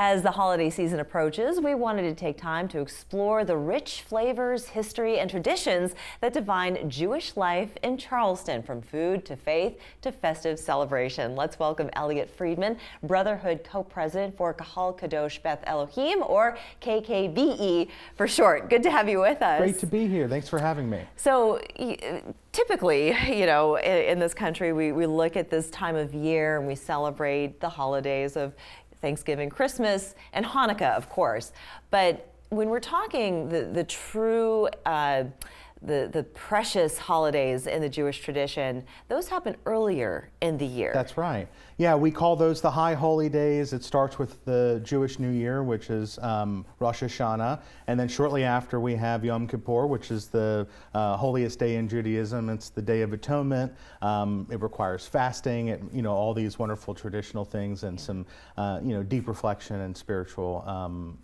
As the holiday season approaches, we wanted to take time to explore the rich flavors, history, and traditions that define Jewish life in Charleston, from food to faith to festive celebration. Let's welcome Elliott Friedman, Brotherhood co-president for Kahal Kadosh Beth Elohim, or KKBE for short. Good to have you with us. Great to be here. Thanks for having me. So typically, in this country, we look at this time of year and we celebrate the holidays of Thanksgiving, Christmas, and Hanukkah, of course. But when we're talking the true, the precious holidays in the Jewish tradition, those happen earlier in the year. That's right. Yeah, we call those the high holy days. It starts with the Jewish New Year, which is Rosh Hashanah, and then shortly after we have Yom Kippur, which is the holiest day in Judaism. It's the Day of Atonement. It requires fasting, all these wonderful traditional things, and some deep reflection and spiritual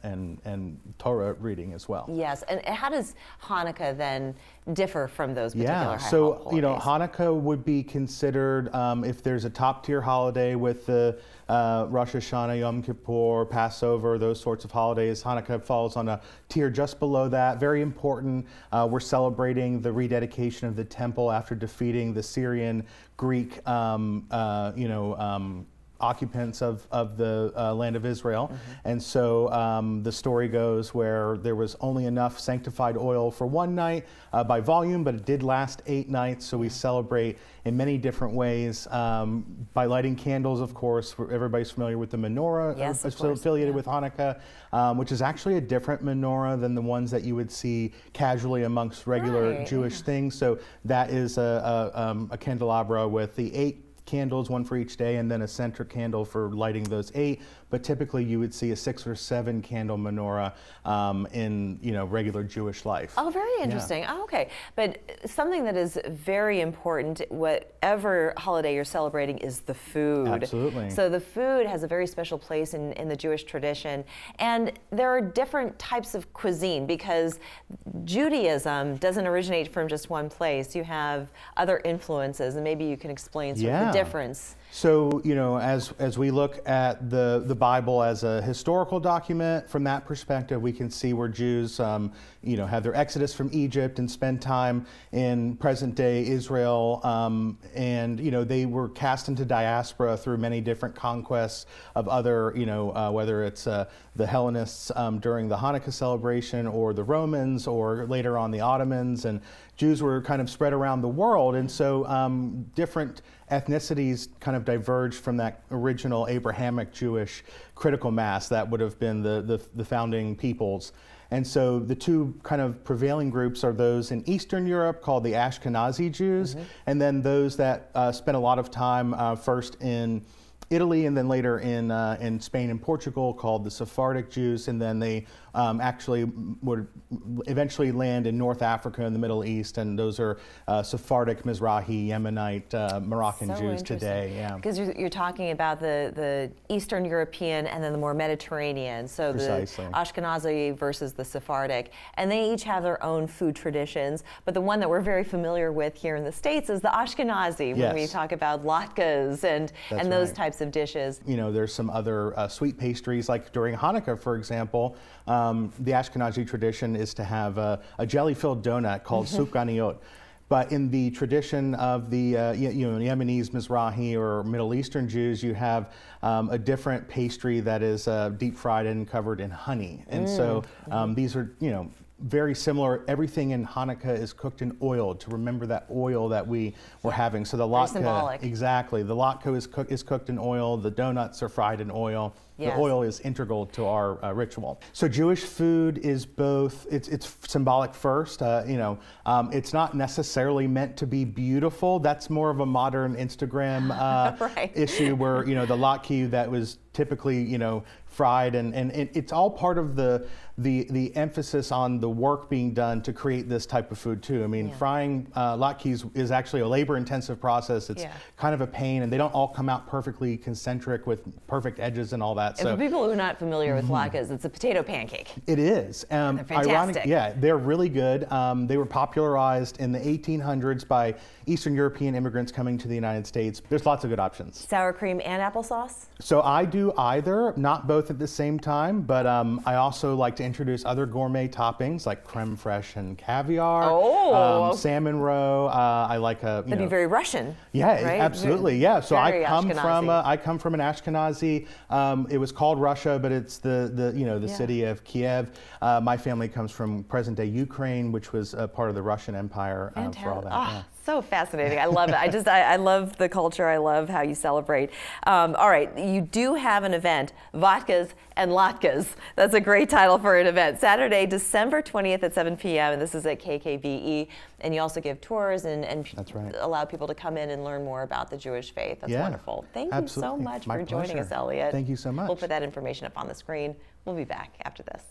and Torah reading as well. Yes, and how does Hanukkah then differ from those particular holidays? Hanukkah would be considered, if there's a top tier holiday with the Rosh Hashanah, Yom Kippur, Passover, those sorts of holidays, Hanukkah falls on a tier just below that. Very important. We're celebrating the rededication of the temple after defeating the Syrian, Greek, occupants of the land of Israel. Mm-hmm. And so the story goes where there was only enough sanctified oil for one night by volume, but it did last 8 nights. So we celebrate in many different ways by lighting candles, of course. Everybody's familiar with the menorah, yes, affiliated with Hanukkah, which is actually a different menorah than the ones that you would see casually amongst regular Jewish things. So that is a candelabra with the 8 candles, one for each day, and then a center candle for lighting those 8. But typically you would see a 6 or 7 candle menorah in regular Jewish life. Oh, very interesting. Yeah. Oh, okay. But something that is very important, whatever holiday you're celebrating, is the food. Absolutely. So the food has a very special place in the Jewish tradition. And there are different types of cuisine, because Judaism doesn't originate from just one place. You have other influences, and maybe you can explain sort of the difference. So, as we look at the Bible as a historical document, from that perspective, we can see where Jews, have their exodus from Egypt and spend time in present-day Israel, and they were cast into diaspora through many different conquests of other, whether it's the Hellenists during the Hanukkah celebration, or the Romans, or later on the Ottomans, and Jews were kind of spread around the world, and so different ethnicities kind of diverged from that original Abrahamic Jewish critical mass that would have been the founding peoples. And so the two kind of prevailing groups are those in Eastern Europe called the Ashkenazi Jews, and then those that spent a lot of time first in Italy and then later in Spain and Portugal, called the Sephardic Jews, and then they actually would eventually land in North Africa and the Middle East, and those are Sephardic, Mizrahi, Yemenite, Moroccan Jews today. Yeah. Because you're talking about the Eastern European and then the more Mediterranean, so Precisely. The Ashkenazi versus the Sephardic, and they each have their own food traditions, but the one that we're very familiar with here in the States is the Ashkenazi, when we talk about latkes and those types of dishes. There's some other sweet pastries, like during Hanukkah, for example. The Ashkenazi tradition is to have a jelly-filled donut called sukkaniot. But in the tradition of the Yemenis, Mizrahi, or Middle Eastern Jews, you have a different pastry that is deep fried and covered in honey. And so these are, very similar. Everything in Hanukkah is cooked in oil, to remember that oil that we were having. So the latke, exactly. The latke is cooked in oil. The donuts are fried in oil. Yes. The oil is integral to our ritual. So Jewish food is both, it's symbolic first, it's not necessarily meant to be beautiful. That's more of a modern Instagram issue, where, the latke that was typically, fried, and it's all part of the emphasis on the work being done to create this type of food too. I mean, frying latkes is actually a labor-intensive process. It's kind of a pain, and they don't all come out perfectly concentric with perfect edges and all that. And for people who are not familiar with latkes, it's a potato pancake. It is. They're fantastic. They're really good. They were popularized in the 1800s by Eastern European immigrants coming to the United States. There's lots of good options. Sour cream and applesauce? So I do either, not both both at the same time, but I also like to introduce other gourmet toppings like creme fraiche and caviar, salmon roe. I like That'd be very Russian. Yeah, right? absolutely. Yeah. So Very I come Ashkenazi. from an Ashkenazi. It was called Russia, but it's the city of Kiev. My family comes from present-day Ukraine, which was part of the Russian Empire for all that. Yeah. So fascinating. I love it. I love the culture. I love how you celebrate. All right, you do have an event, Vodkas and Latkes. That's a great title for an event. Saturday, December 20th at 7 p.m. and this is at KKVE. And you also give tours and That's right. allow people to come in and learn more about the Jewish faith. That's wonderful. Thank you so much My for joining pleasure. us, Elliott. Thank you so much. We'll put that information up on the screen. We'll be back after this.